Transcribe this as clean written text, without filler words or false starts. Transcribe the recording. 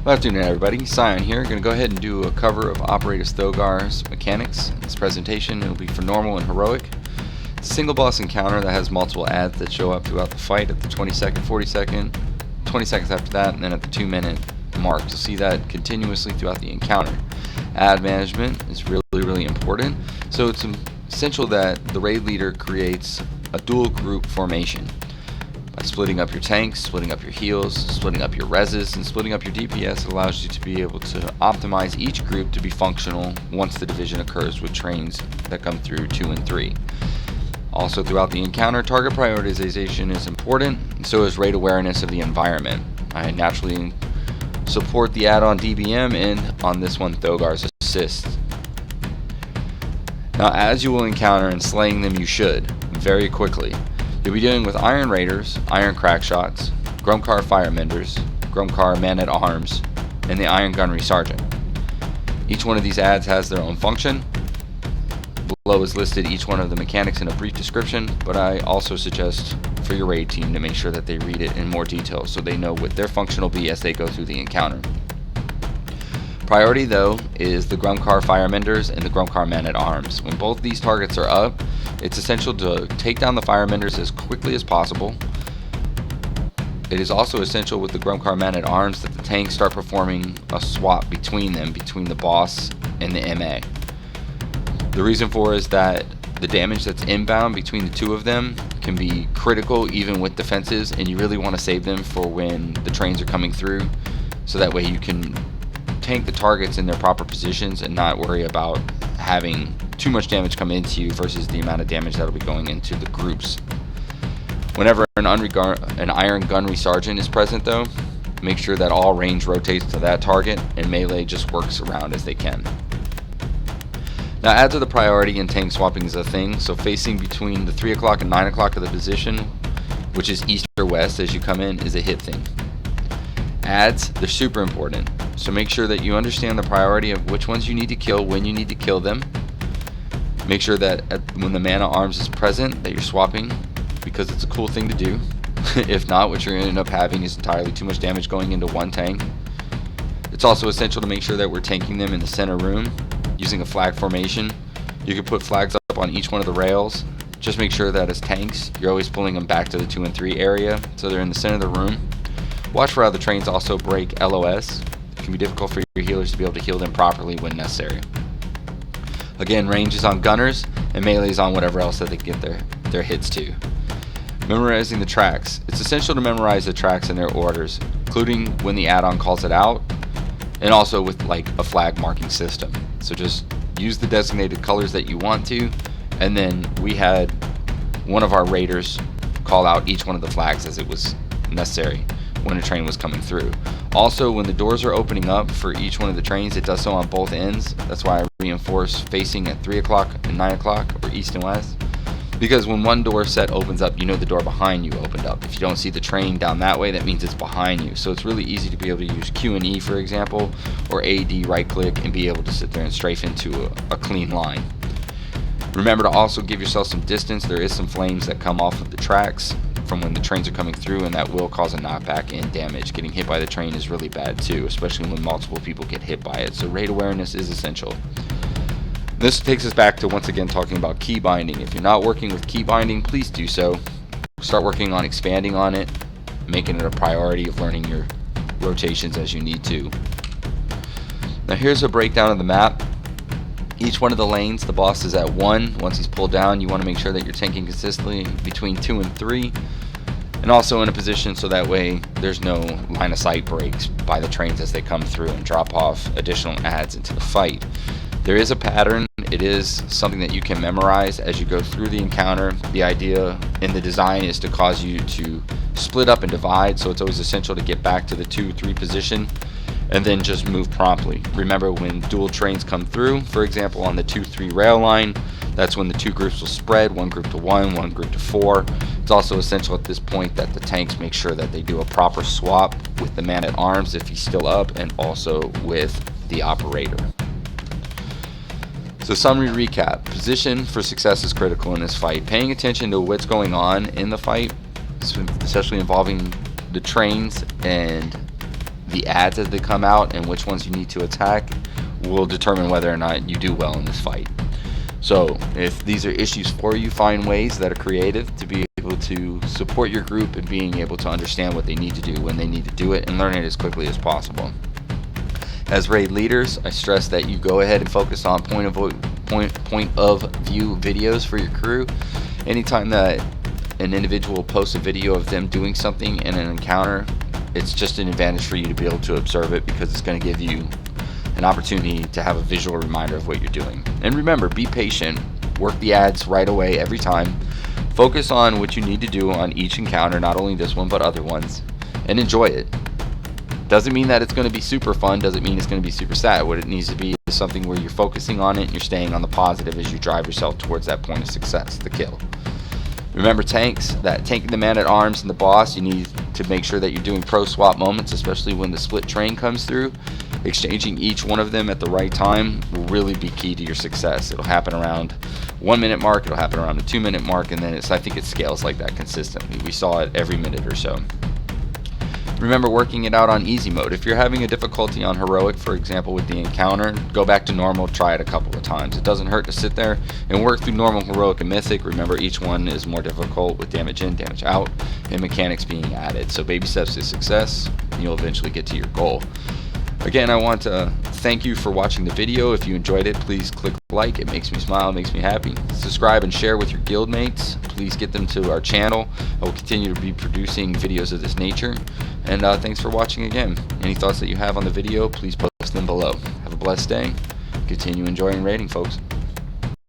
Good afternoon, everybody. Sion here. Going to go ahead and do a cover of Operator Thogar's mechanics. In this presentation, it will be for normal and heroic. It's a single boss encounter that has multiple adds that show up throughout the fight at the 20 second, 40 second, 20 seconds after that, and then at the 2-minute mark. You'll see that continuously throughout the encounter. Ad management is really important. So it's essential that the raid leader creates a dual group formation. By splitting up your tanks, splitting up your heals, splitting up your reses, and splitting up your DPS, it allows you to be able to optimize each group to be functional once the division occurs with trains that come through 2 and 3. Also throughout the encounter, target prioritization is important, and so is raid awareness of the environment. I naturally support the add-on DBM and on this one Thogar's assist. Now as you will encounter and slaying them you should, very quickly. You'll be dealing with Iron Raiders, Iron Crackshots, Grumcar Firemenders, Grumcar Man-at-Arms, and the Iron Gunnery Sergeant. Each one of these adds has their own function. Below is listed each one of the mechanics in a brief description, but I also suggest for your raid team to make sure that they read it in more detail so they know what their function will be as they go through the encounter. Priority though is the Grumcar Firemenders and the Grumcar Man-at-Arms. When both these targets are up, it's essential to take down the Firemenders as quickly as possible. It is also essential with the Grumcar Man-at-Arms that the tanks start performing a swap between them, between the boss and the MA. The reason for is that the damage that's inbound between the two of them can be critical even with defenses, and you really want to save them for when the trains are coming through, so that way you can tank the targets in their proper positions and not worry about having too much damage come into you versus the amount of damage that will be going into the groups. Whenever an Iron Gunnery Sergeant is present though, make sure that all range rotates to that target and melee just works around as they can. Now adds are the priority and tank swapping is a thing, so facing between the 3 o'clock and 9 o'clock of the position, which is east or west as you come in, is a hit thing. Adds, they're super important, so make sure that you understand the priority of which ones you need to kill, when you need to kill them. Make sure that when the Man-at-Arms is present that you're swapping, because it's a cool thing to do. If not, what you're going to end up having is entirely too much damage going into one tank. It's also essential to make sure that we're tanking them in the center room using a flag formation. You can put flags up on each one of the rails. Just make sure that as tanks you're always pulling them back to the 2 and 3 area so they're in the center of the room. Watch for how the trains also break LOS. It can be difficult for your healers to be able to heal them properly when necessary. Again, range is on gunners and melee is on whatever else that they get their hits to. Memorizing the tracks. It's essential to memorize the tracks in their orders, including when the add-on calls it out, and also with like a flag marking system. So just use the designated colors that you want to, and then we had one of our raiders call out each one of the flags as it was necessary when a train was coming through. Also, when the doors are opening up for each one of the trains, it does so on both ends. That's why I reinforce facing at 3 o'clock and 9 o'clock, or east and west. Because when one door set opens up, you know the door behind you opened up. If you don't see the train down that way, that means it's behind you. So it's really easy to be able to use Q and E, for example, or AD right click and be able to sit there and strafe into a clean line. Remember to also give yourself some distance. There is some flames that come off of the tracks from when the trains are coming through, and that will cause a knockback and damage. Getting hit by the train is really bad too, especially when multiple people get hit by it. So raid awareness is essential. This takes us back to once again talking about key binding. If you're not working with key binding, please do so. Start working on expanding on it, making it a priority of learning your rotations as you need to. Now here's a breakdown of the map. Each one of the lanes, the boss is at 1. Once he's pulled down, you want to make sure that you're tanking consistently between 2 and 3, and also in a position so that way there's no line of sight breaks by the trains as they come through and drop off additional adds into the fight. There is a pattern. It is something that you can memorize as you go through the encounter. The idea in the design is to cause you to split up and divide, so it's always essential to get back to the 2-3 position and then just move promptly. Remember, when dual trains come through, for example on the 2-3 rail line, that's when the two groups will spread, one group to 1, one group to 4. It's also essential at this point that the tanks make sure that they do a proper swap with the Man-at-Arms if he's still up, and also with the operator. So summary recap. Position for success is critical in this fight. Paying attention to what's going on in the fight, especially involving the trains and the adds as they come out and which ones you need to attack will determine whether or not you do well in this fight. So if these are issues for you, find ways that are creative to be able to support your group and being able to understand what they need to do when they need to do it, and learn it as quickly as possible. As raid leaders, I stress that you go ahead and focus on point of view videos for your crew. Anytime that an individual posts a video of them doing something in an encounter, it's just an advantage for you to be able to observe it, because it's going to give you an opportunity to have a visual reminder of what you're doing. And remember, be patient, work the adds right away every time, focus on what you need to do on each encounter, not only this one but other ones, and enjoy it. Doesn't mean that it's going to be super fun, doesn't mean it's going to be super sad. What it needs to be is something where you're focusing on it and you're staying on the positive as you drive yourself towards that point of success, the kill. Remember, tanks, that tanking the man-at-arms and the boss, you need to make sure that you're doing pro swap moments, especially when the split train comes through. Exchanging each one of them at the right time will really be key to your success. It'll happen around 1 minute mark, it'll happen around the 2 minute mark, and then I think it scales like that consistently. We saw it every minute or so. Remember, working it out on easy mode. If you're having a difficulty on heroic, for example with the encounter, go back to normal, try it a couple of times. It doesn't hurt to sit there and work through normal, heroic, and mythic. Remember, each one is more difficult with damage in, damage out, and mechanics being added. So baby steps to success, and you'll eventually get to your goal. Again, I want to thank you for watching the video. If you enjoyed it, please click like. It makes me smile, it makes me happy. Subscribe and share with your guildmates. Please get them to our channel. I will continue to be producing videos of this nature. And thanks for watching again. Any thoughts that you have on the video, please post them below. Have a blessed day. Continue enjoying raiding, folks.